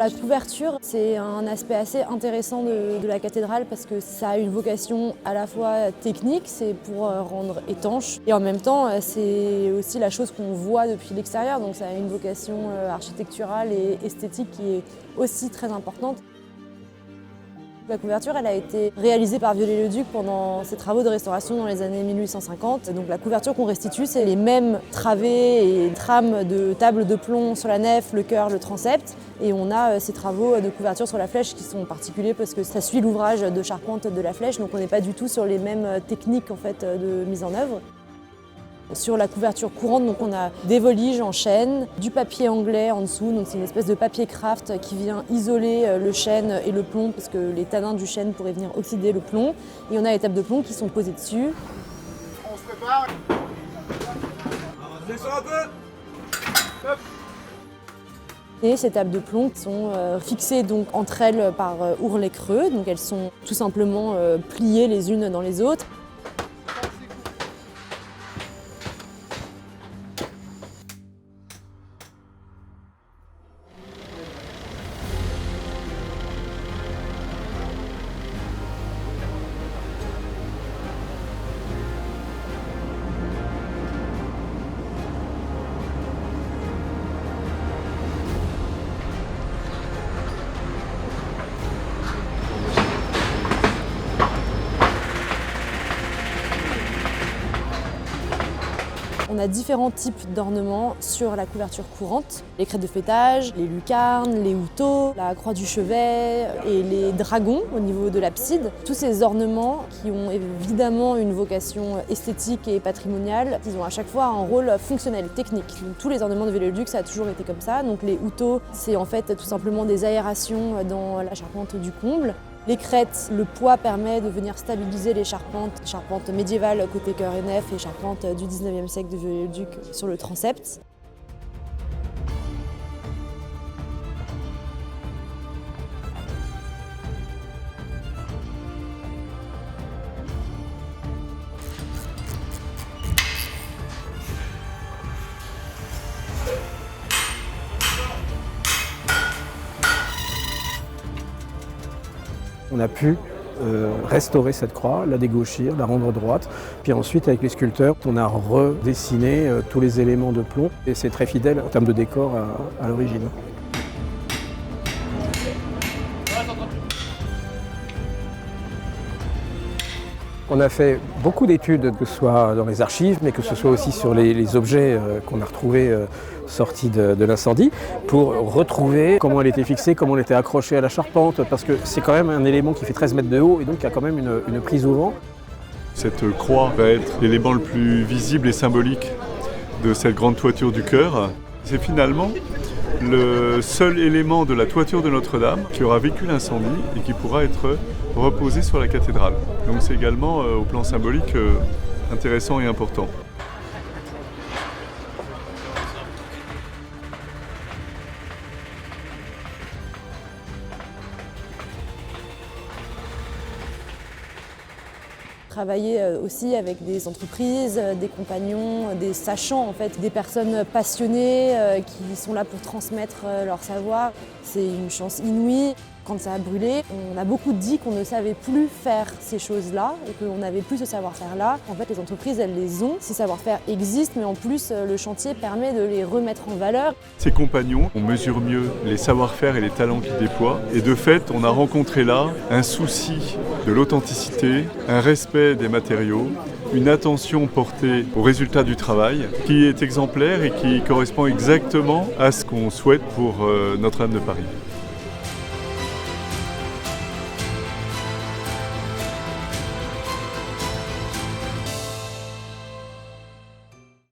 La couverture, c'est un aspect assez intéressant de la cathédrale parce que ça a une vocation à la fois technique, c'est pour rendre étanche, et en même temps, c'est aussi la chose qu'on voit depuis l'extérieur, donc ça a une vocation architecturale et esthétique qui est aussi très importante. La couverture, elle a été réalisée par Viollet-le-Duc pendant ses travaux de restauration dans les années 1850. Donc la couverture qu'on restitue, c'est les mêmes travées et trames de tables de plomb sur la nef, le chœur, le transept. Et on a ces travaux de couverture sur la flèche qui sont particuliers parce que ça suit l'ouvrage de charpente de la flèche. Donc on n'est pas du tout sur les mêmes techniques en fait, de mise en œuvre. Sur la couverture courante, donc on a des voliges en chêne, du papier anglais en dessous, donc c'est une espèce de papier craft qui vient isoler le chêne et le plomb parce que les tanins du chêne pourraient venir oxyder le plomb. Et on a les tables de plomb qui sont posées dessus. On se prépare. Descends un peu. Hop. Et ces tables de plomb sont fixées donc entre elles par ourlets creux, donc elles sont tout simplement pliées les unes dans les autres. On a différents types d'ornements sur la couverture courante. Les crêtes de fêtage, les lucarnes, les houteaux, la croix du chevet et les dragons au niveau de l'abside. Tous ces ornements qui ont évidemment une vocation esthétique et patrimoniale, ils ont à chaque fois un rôle fonctionnel, technique. Donc, tous les ornements de Viollet-le-Duc, ça a toujours été comme ça. Donc les houteaux, c'est en fait tout simplement des aérations dans la charpente du comble. Les crêtes, le poids permet de venir stabiliser les charpentes médiévales côté chœur et nef et charpentes du 19e siècle de Viollet-le-Duc sur le transept. On a pu restaurer cette croix, la dégauchir, la rendre droite. Puis ensuite, avec les sculpteurs, on a redessiné tous les éléments de plomb. Et c'est très fidèle en termes de décor à l'origine. On a fait beaucoup d'études, que ce soit dans les archives, mais que ce soit aussi sur les objets qu'on a retrouvés sortis de l'incendie, pour retrouver comment elle était fixée, comment elle était accrochée à la charpente, parce que c'est quand même un élément qui fait 13 mètres de haut et donc qui a quand même une prise au vent. Cette croix va être l'élément le plus visible et symbolique de cette grande toiture du chœur. C'est finalement le seul élément de la toiture de Notre-Dame qui aura vécu l'incendie et qui pourra être reposé sur la cathédrale. Donc c'est également, au plan symbolique, intéressant et important. Travailler aussi avec des entreprises, des compagnons, des sachants, en fait, des personnes passionnées qui sont là pour transmettre leur savoir. C'est une chance inouïe. Quand ça a brûlé, on a beaucoup dit qu'on ne savait plus faire ces choses-là et qu'on n'avait plus ce savoir-faire-là. En fait, les entreprises, elles les ont. Ces savoir-faire existent, mais en plus, le chantier permet de les remettre en valeur. Ces compagnons, on mesure mieux les savoir-faire et les talents qu'ils déploient. Et de fait, on a rencontré là un souci de l'authenticité, un respect des matériaux, une attention portée au résultat du travail qui est exemplaire et qui correspond exactement à ce qu'on souhaite pour Notre-Dame de Paris.